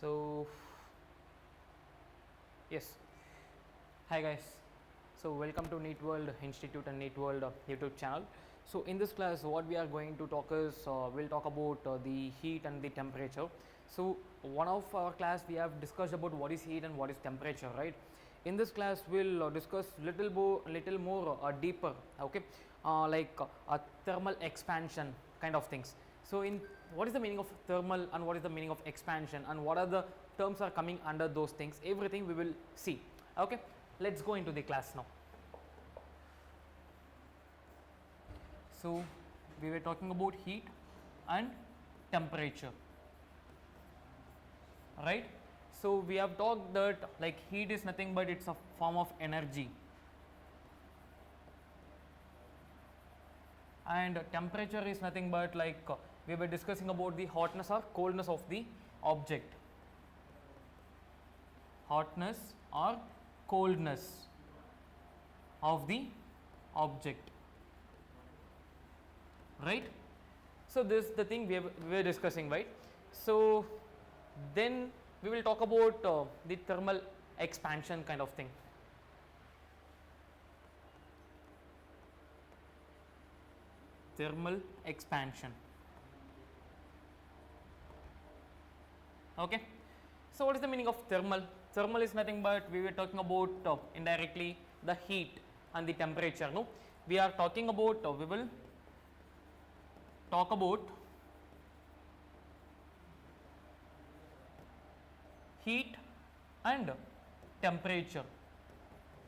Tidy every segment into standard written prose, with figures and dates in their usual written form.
So yes, hi guys. So welcome to NEET World Institute and NEET World YouTube channel. So in this class, what we are going to talk is we'll talk about the heat and the temperature. So one of our class we have discussed about what is heat and what is temperature, right? In this class, we'll discuss little more deeper, okay, like thermal expansion kind of things. So in what is the meaning of thermal and what is the meaning of expansion and what are the terms are coming under those things, everything we will see. Okay, let's go into the class now. So we were talking about heat and temperature, right? So we have talked that like heat is nothing but it's a form of energy, and temperature is nothing but like we were discussing about the hotness or coldness of the object. Hotness or coldness of the object, right? So this is the thing we were discussing, right? So then we will talk about the thermal expansion kind of thing. Thermal expansion. Okay. So what is the meaning of thermal? Thermal is nothing but we were talking about indirectly the heat and the temperature. No, we are talking about we will talk about heat and temperature,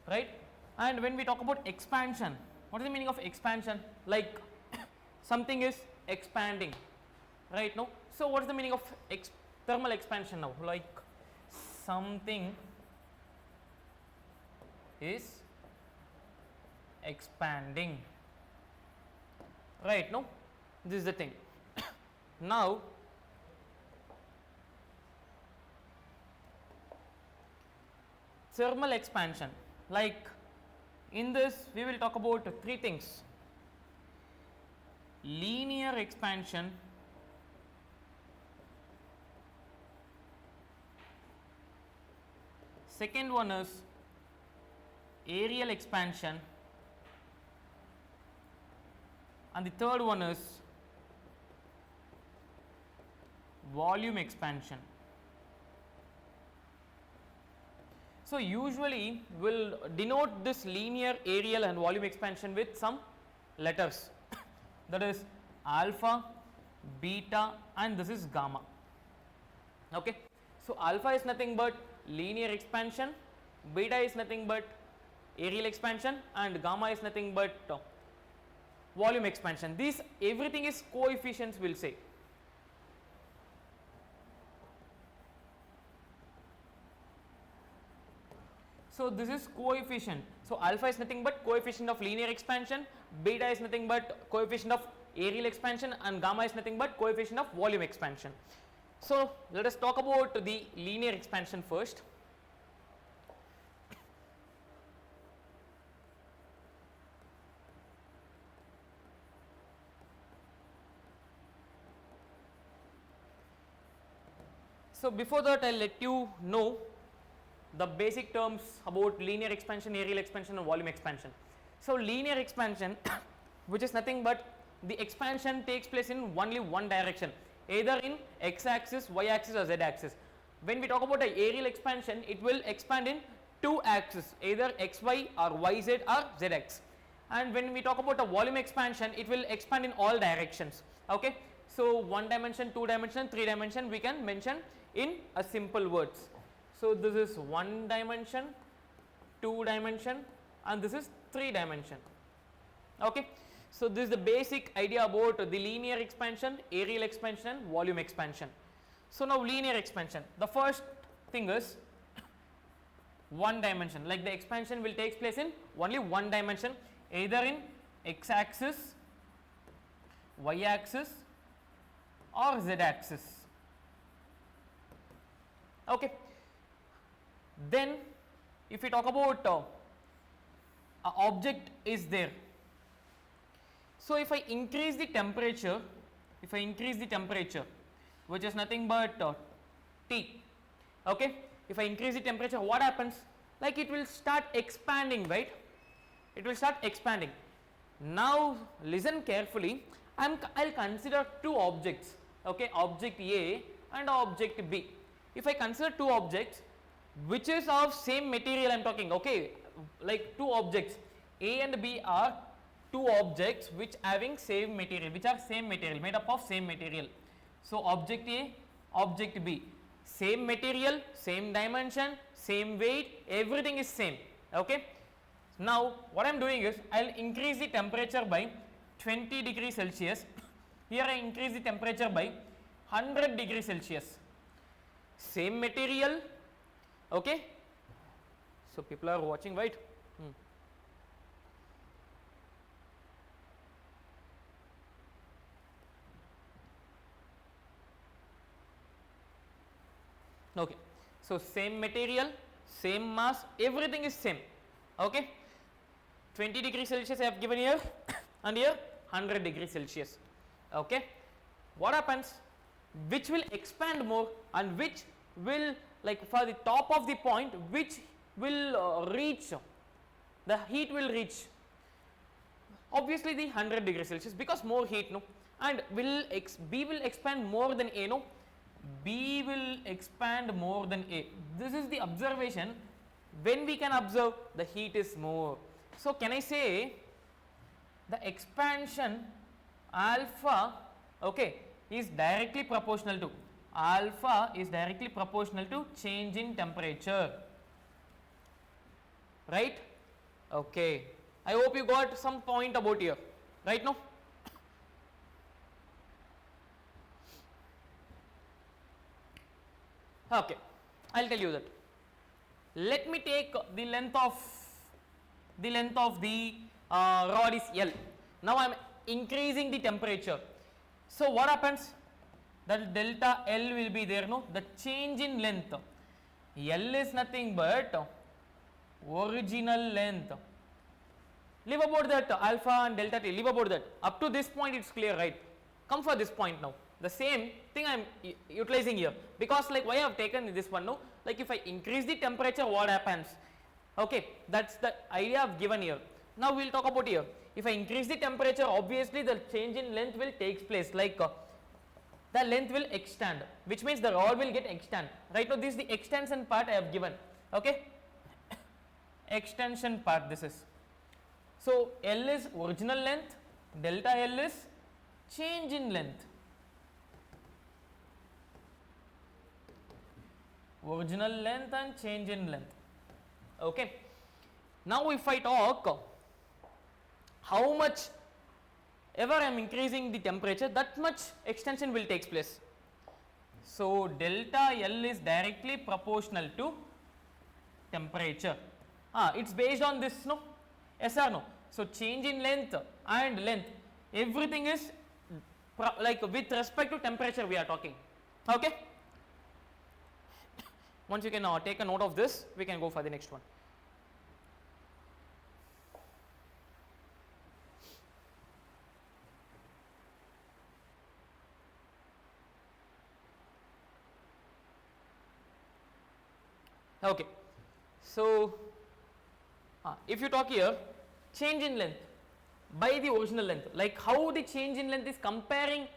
right? And when we talk about expansion, what is the meaning of expansion? Like something is expanding, right? No, so what is the meaning of thermal expansion now? Like something is expanding, right? No, this is the thing. Now thermal expansion, like in this we will talk about three things: linear expansion, second one is areal expansion, and the third one is volume expansion. So usually we'll denote this linear, areal and volume expansion with some letters, that is alpha, beta and this is gamma. Okay. So alpha is nothing but linear expansion, beta is nothing but areal expansion and gamma is nothing but volume expansion. These everything is coefficients, we'll say. So this is coefficient. So alpha is nothing but coefficient of linear expansion, beta is nothing but coefficient of areal expansion and gamma is nothing but coefficient of volume expansion. So let us talk about the linear expansion first. So before that I'll let you know the basic terms about linear expansion, areal expansion and volume expansion. So linear expansion which is nothing but the expansion takes place in only one direction, either in x axis, y axis or z axis. When we talk about the areal expansion, it will expand in two axes, either xy or yz or zx. And when we talk about the volume expansion, it will expand in all directions. Okay. So one dimension, two dimension, three dimension we can mention in a simple words. So this is one dimension, two dimension and this is three dimension. Okay. So this is the basic idea about the linear expansion, areal expansion, volume expansion. So now linear expansion, the first thing is one dimension, like the expansion will take place in only one dimension, either in x axis, y axis or z axis. Okay. Then if we talk about a object is there, so if I increase the temperature, which is nothing but T, Okay, if I increase the temperature, what happens? Like it will start expanding, right? It will start expanding. Now listen carefully. I'll consider two objects. Okay, object A and object B. If I consider two objects which is of same material, I am talking. Okay, like two objects A and B are two objects which having same material, which are same material, made up of same material. So object A, object B, same material, same dimension, same weight, everything is same. Okay. Now what I am doing is I will increase the temperature by 20 degrees Celsius. Here I increase the temperature by 100 degrees Celsius. Same material. Okay. So people are watching, right? Okay. So same material, same mass, everything is same. Okay. 20 degrees Celsius I have given here and here 100 degrees Celsius. Okay. What happens? Which will expand more and which will, like for the top of the point, which will reach, the heat will reach? Obviously the 100 degrees Celsius, because more heat, no, and B will expand more than A, no, B will expand more than A. This is the observation when we can observe the heat is more. So can I say the expansion alpha, okay, is directly proportional to, alpha is directly proportional to change in temperature, right? Okay, I hope you got some point about here, right? No, okay, I will tell you that. Let me take the length of the rod is L. Now I am increasing the temperature. So what happens? That delta L will be there, no, the change in length. L is nothing but original length. Leave about that alpha and delta T, leave about that. Up to this point it is clear, right? Come for this point now. The same thing I am utilizing here, because like why I have taken this one, no, like if I increase the temperature, what happens? Okay, that is the idea I have given here. Now we will talk about here. If I increase the temperature, obviously the change in length will take place, like the length will extend, which means the rod will get extend. Right now this is the extension part I have given. Okay, extension part this is. So L is original length, delta L is change in length. Original length and change in length. Okay. Now if I talk how much ever I am increasing the temperature, that much extension will take place. So delta L is directly proportional to temperature. It is based on this, no? Yes or no? So change in length and length, everything is like with respect to temperature we are talking. Okay. Once you can take a note of this, we can go for the next one. Okay. So if you talk here, change in length by the original length, like how the change in length is comparing,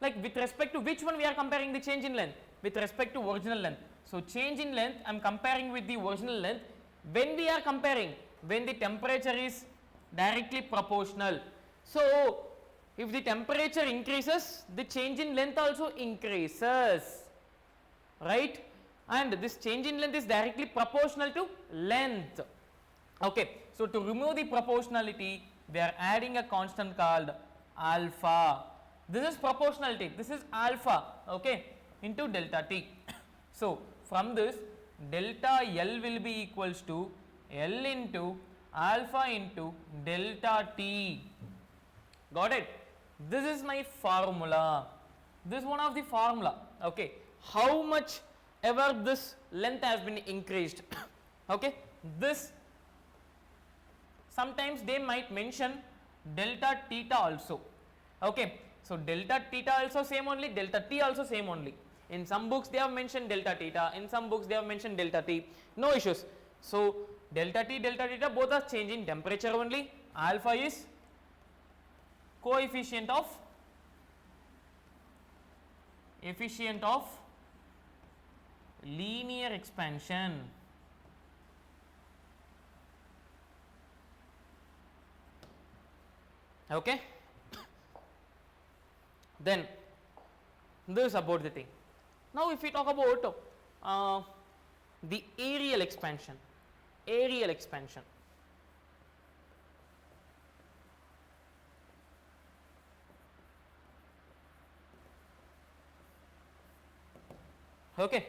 like with respect to which one we are comparing the change in length? With respect to original length. So change in length I am comparing with the original length. When we are comparing, when the temperature is directly proportional. So if the temperature increases, the change in length also increases, right? And this change in length is directly proportional to length. Okay, so to remove the proportionality, we are adding a constant called alpha. This is proportionality, this is alpha, okay, into delta T. So from this, delta L will be equals to L into alpha into delta T. Got it? This is my formula. This is one of the formula. Okay, how much ever this length has been increased. Okay, this sometimes they might mention delta theta also. Okay, so delta theta also same only, delta T also same only. In some books they have mentioned delta theta, in some books they have mentioned delta t, no issues. So delta t, delta theta both are changing temperature only. Alpha is coefficient of linear expansion. Okay, then this is about the thing. Now if we talk about the aerial expansion, okay,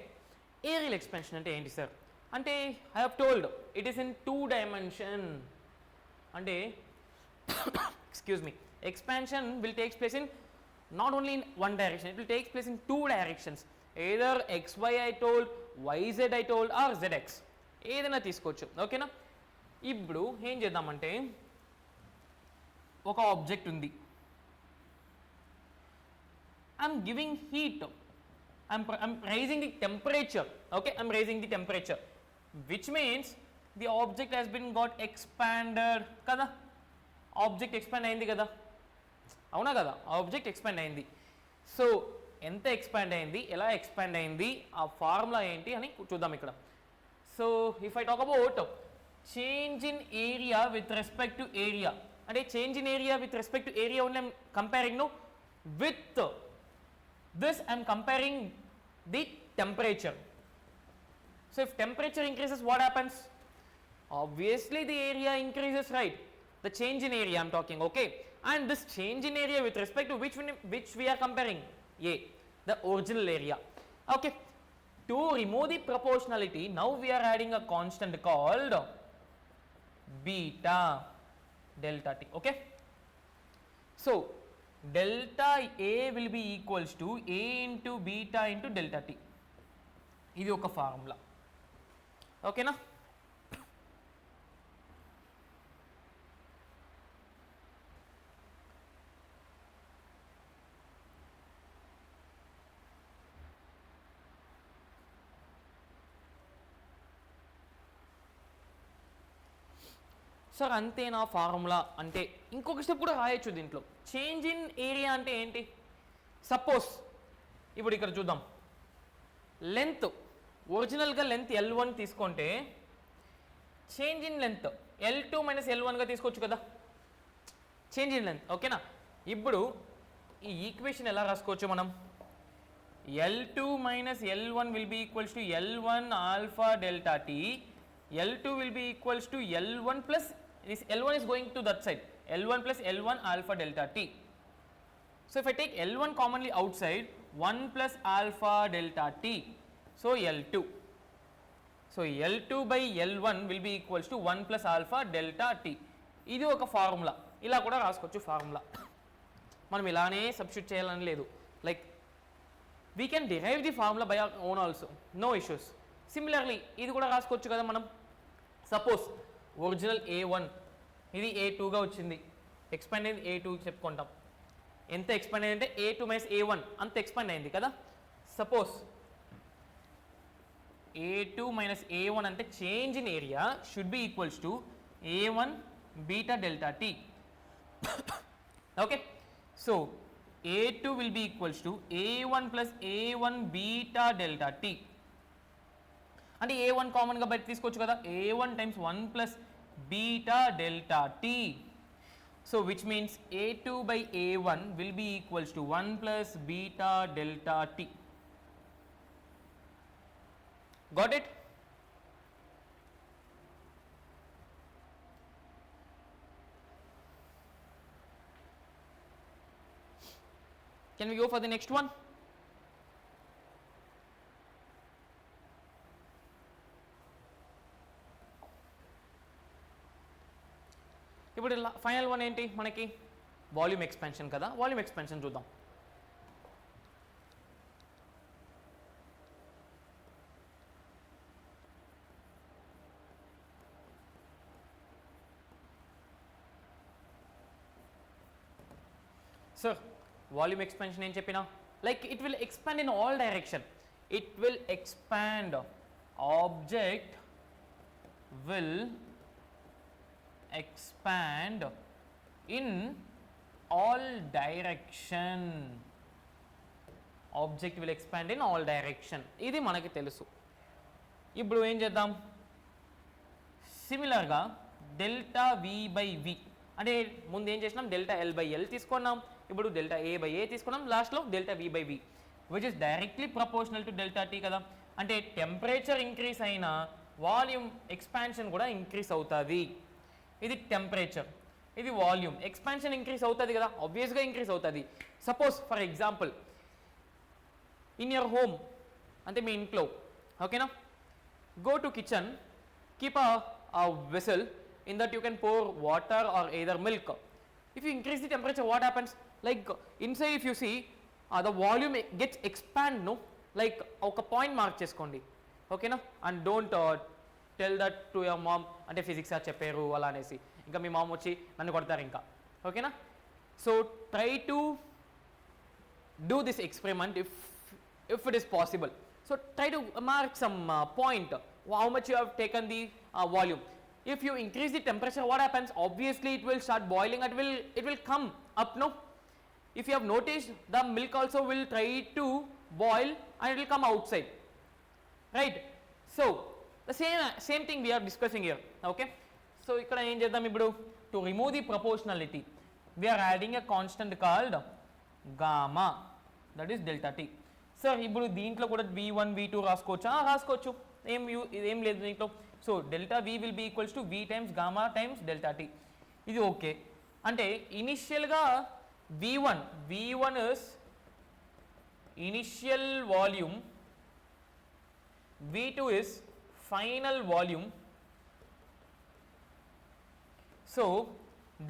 aerial expansion ante enti sir ante I have told it is in 2 dimension ante excuse me, expansion will take place in not only in one direction, it will take place in 2 directions, either xy I told, yz I told or zx ఏదైనా తీసుకోవచ్చు. ఓకేనా, ఇప్పుడు ఏం చేద్దామంటే ఒక object ఉంది, I'm giving heat, I'm raising the temperature. Okay, I'm raising the temperature, which means the object has been got expanded kada, object expand అయింది కదా, అవునా కదా, ఆబ్జెక్ట్ ఎక్స్పాండ్ అయింది. సో ఎంత ఎక్స్పాండ్ అయింది, ఎలా ఎక్స్పాండ్ అయింది, ఆ ఫార్ములా ఏంటి అని చూద్దాం ఇక్కడ. So if I talk about change in area with respect to area, అంటే change in area with respect to area only I'm comparing no with this I am comparing the temperature. So if temperature increases, what happens? Obviously the area increases, right? The change in area I am talking, okay? And this change in area with respect to which we are comparing? A, the original area. Okay, to remove the proportionality, now we are adding a constant called beta delta t. Okay, so delta A will be equals to A into beta into delta t. ఇది ఒక formula. ఓకేనా, sir అంతేనా formula అంటే? ఇంకొక step కూడా రాయొచ్చు దీంట్లో. Change in area అంటే ఏంటి? సపోజ్ ఇప్పుడు ఇక్కడ చూద్దాం, లెంత్ ఒరిజినల్గా లెంత్ L1 తీసుకుంటే change in length L2 minus L1గా తీసుకోవచ్చు కదా, చేంజ్ ఇన్ లెంత్. ఓకేనా, ఇప్పుడు ఈ ఈక్వేషన్ ఎలా రాసుకోవచ్చు మనం? L2 minus L1 will be equals to L1 alpha delta T, L2 will be equals to L1 plus, this L1 is going to that side, L1 plus L1 alpha delta t. So if I take L1 commonly outside, 1 plus alpha delta t, so L2. So L2 by L1 will be equals to 1 plus alpha delta t. ఇది ఒక formula, ఇలా కూడా రాసుకోవచ్చు formula. మనం ఇలానే substitute చేయాలని లేదు, like we can derive the formula by our own also, no issues. Similarly ఇది కూడా రాసుకోవచ్చు కదా మనం. సపోజ్ ఒరిజినల్ A1 ఇది A2గా వచ్చింది, ఎక్స్పాండ్ అయింది A2 చెప్పుకుంటాం. ఎంత ఎక్స్పాండ్ అయింది అంటే A2 మైనస్ A1 అంత ఎక్స్పాండ్ అయింది కదా. సపోజ్ A2 మైనస్ A1 అంటే change in area should be equals to A1 beta delta T. Okay, so A2 will be equals to A1 plus A1 beta delta T. అంటే A1 కామన్గా బయట తీసుకోవచ్చు కదా, A1 times 1 plus beta delta T. So which means A2 by A1 will be equals to 1 plus beta delta T. Got it? Can we go for the next one? ఇప్పుడు final one ఏంటి మనకి? Volume expansion కదా, volume expansion చూద్దాం. Sir volume expansion ఏం చెప్పినా? like it will expand in all direction. It will expand, object will expand in all direction. Object will expand in all direction. ఇది మనకి తెలుసు. ఇప్పుడు ఏం చేద్దాం, సిమిలర్గా డెల్టా వి బై వి అంటే ముందు ఏం చేసినాం, డెల్టా ఎల్ బై ఎల్ తీసుకున్నాం, ఇప్పుడు డెల్టా ఏ బై ఏ తీసుకున్నాం, లాస్ట్లో delta V by V which is directly proportional to delta T కదా. అంటే టెంపరేచర్ ఇంక్రీస్ అయినా వాల్యూమ్ ఎక్స్పాన్షన్ కూడా ఇంక్రీస్ అవుతుంది. ఇది టెంపరేచర్, ఇది వాల్యూమ్, ఎక్స్పాన్షన్ ఇంక్రీస్ అవుతుంది కదా, ఆబ్వియస్గా ఇంక్రీస్ అవుతుంది. Suppose for example in your home అంటే మీ ఇంట్లో, ఓకేనా, go to kitchen, keep a vessel in that you can pour water or either milk. If you increase the temperature, what happens, like inside if you see the volume gets expand, no, like oka point mark cheskondi, okay na, and don't tell that to your mom ante physics ah chepparu ala anesi inka mee mom vachi nannu kodtaru inka, okay na. So try to do this experiment if it is possible. So try to mark some point how much you have taken the volume. If you increase the temperature, what happens, obviously it will start boiling and it will come up, no. If you have noticed, the milk also will try to boil and it will come outside, right? So the same thing we are discussing here, okay. So ikkada em cheddam ippudu, to remove the proportionality we are adding a constant called gamma, that is delta t. Sir ఇప్పుడు దీంట్లో కూడా V1 V2 రాసుకోవచ్చా? రాసుకోవచ్చు, ఏం లేదు దీంట్లో. So delta V will be equals to V times gamma times delta T. ఇది okay. అంటే ఇనిషియల్గా V1 is initial volume, V2 is final volume. So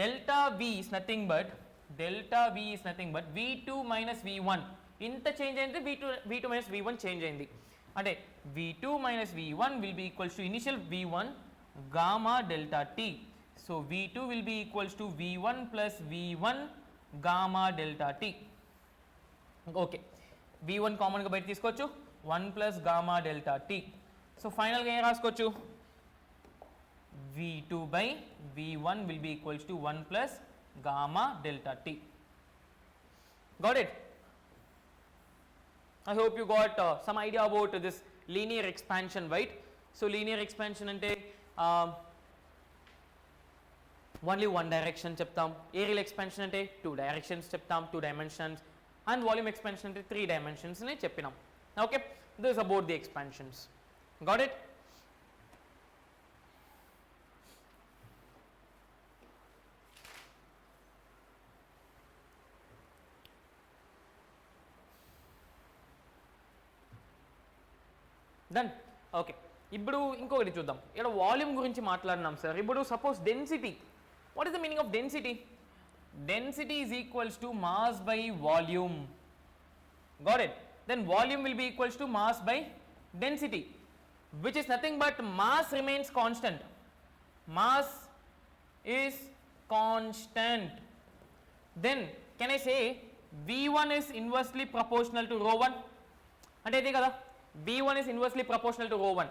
delta V is nothing but V2 minus V1. ఇంత change అయింది, V2 minus V1 change అయింది. అంటే V2 minus V1 will be equals to initial V1 gamma delta T. So V2 will be equals to V1 plus V1 gamma delta T. Okay, V1 కామన్గా బయట తీసుకోవచ్చు, 1 plus gamma delta T. So ఫైనల్గా ఏం రాసుకోవచ్చు, V2 by V1 will be equals to 1 plus gamma delta T. Got it? I hope you got some idea about this linear expansion, right? So linear expansion ante only one direction cheptam, aerial expansion ante two directions cheptam, 2 dimensions, and volume expansion ante 3 dimensions ne cheppinam. Okay, this is about the expansions. Got it? Done. Okay, ఇప్పుడు ఇంకొకటి చూద్దాం. ఇక్కడ volume గురించి మాట్లాడినాం sir. ఇప్పుడు suppose density, what is the meaning of density? Density is equals to mass by volume. Got it? Then volume will be equals to mass by density, which is nothing but mass remains constant. Mass is constant. Then can I say V1 is inversely proportional to ρ1? అంటే ఇదే కదా, V1 is inversely proportional to ρ1.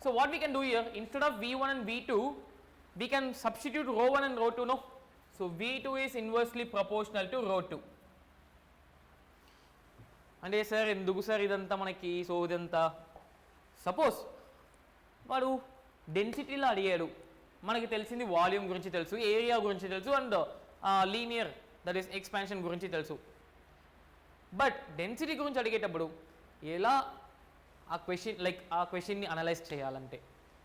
So what we can do here, instead of V1 and V2, we can substitute ρ1 and ρ2, no? So V2 is inversely proportional to ρ2. అంటే sir ఎందుకు sir ఇదంతా మనకి? So ఇదంతా suppose వాడు డెన్సిటీలో అడిగాడు, మనకి తెలిసింది volume గురించి తెలుసు, ఏరియా గురించి తెలుసు, and linear that is expansion గురించి తెలుసు. బట్ డెన్సిటీ గురించి అడిగేటప్పుడు ఎలా ఆ క్వశ్చన్ని అనలైజ్ చేయాలంటే,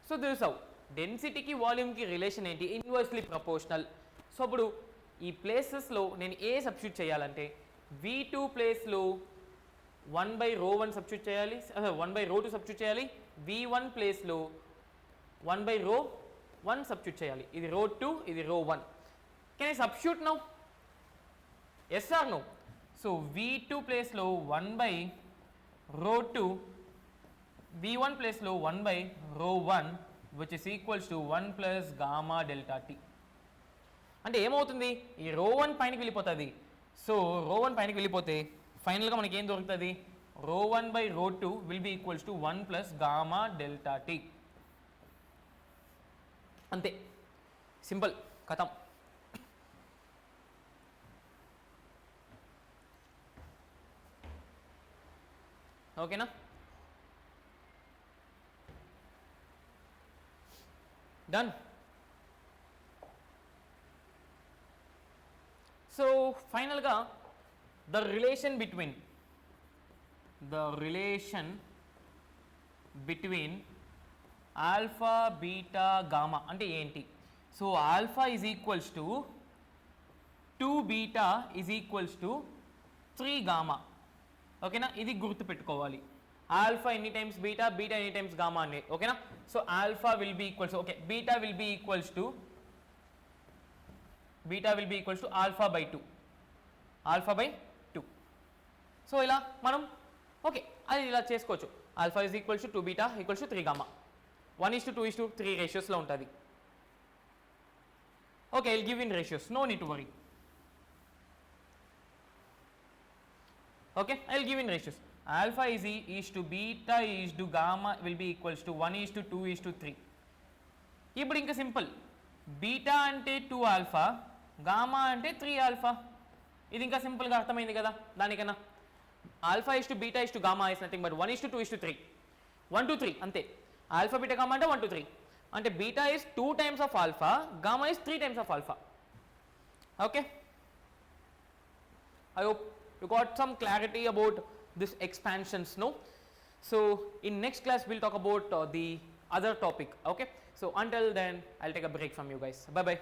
సో దిస్ హౌ డెన్సిటీకి వాల్యూమ్కి రిలేషన్ ఏంటి? Inversely proportional. సో ఇప్పుడు ఈ ప్లేసెస్లో నేను ఏ సబ్స్టిట్యూట్ చేయాలంటే V2 ప్లేస్లో 1/ρ1 సబ్స్టిట్యూట్ చేయాలి, 1/ρ2 సబ్స్టిట్యూట్ చేయాలి, V1 ప్లేస్లో 1/ρ1 సబ్స్టిట్యూట్ చేయాలి. ఇది ρ2, ఇది ρ1. Can I substitute now? Yes or no? So V2 ప్లేస్లో 1/ρ2, V1 ప్లేస్లో 1/ρ1 which is equals to 1 plus gamma delta t. అంటే ఏమవుతుంది? ఈ ρ1 పైనకి వెళ్ళిపోతుంది. సో ρ1 పైనకి వెళ్ళిపోతే ఫైనల్గా మనకి ఏం దొరుకుతుంది, రో 1 by rho 2 will be equals to 1 plus gamma delta T. అంతే, సింపుల్, ఖతం. ఓకేనా? డన్. సో ఫైనల్గా the relation between alpha beta gamma అంటే ఏంటి? So alpha is equals to 2 beta is equals to 3 gamma. ఓకేనా? ఇది గుర్తుపెట్టుకోవాలి. ఆల్ఫా ఎన్ని టైమ్స్ బీటా, బీటా ఎన్ని టైమ్స్ గామా అనేది. ఓకేనా? So alpha will be equals, okay, beta will be equals to alpha by 2, alpha by 2. So ఇలా మనం okay అది ఇలా చేసుకోవచ్చు. Alpha is equals to 2 beta equals to 3 gamma, 1:2:3 రేషియోస్లో ఉంటుంది. Okay, I'll give in ratios, no need to worry. Okay, I'll give in ratios. Alpha is to beta is to gamma will be equals to 1:2:3. ఇప్పుడు ఇంకా simple, beta అంటే 2 alpha, gamma అంటే 3 alpha. ఇది ఇంకా సింపుల్గా అర్థమైంది కదా. దానికన్నా alpha is to beta is to gamma is nothing but 1:2:3, 1 to 3 అంతే. ఆల్ఫా బీటా గామా అంటే 1 to 3, అంటే beta is 2 times of alpha, gamma is 3 times of alpha. Okay, I hope you got some clarity about this expansions, no? So in next class we'll talk about the other topic. Okay, so until then I'll take a break from you guys. Bye bye.